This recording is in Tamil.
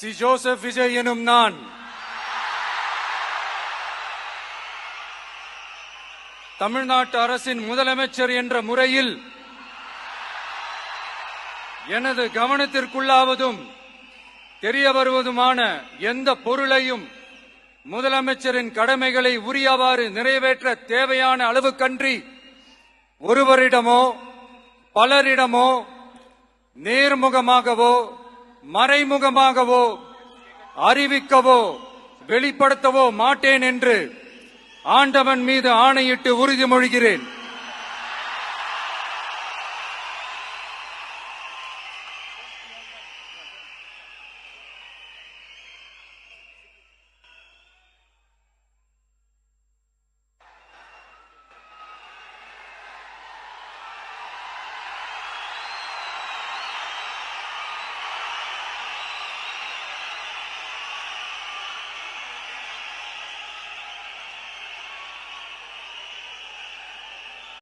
சி ஜோசப் விஜய் எனும் நான் தமிழ்நாட்டு அரசின் முதலமைச்சர் என்ற முறையில் எனது கவனத்திற்குள்ளாவதும் தெரிய வருவதுமான எந்த பொருளையும் முதலமைச்சரின் கடமைகளை உரியவாறு நிறைவேற்ற தேவையான அளவுக்கன்றி ஒருவரிடமோ பலரிடமோ நேர்முகமாகவோ மறைமுகமாகவோ அறிவிக்கவோ வெளிப்படுத்தவோ மாட்டேன் என்று ஆண்டவன் மீது ஆணையிட்டு உறுதிமொழிகிறேன்.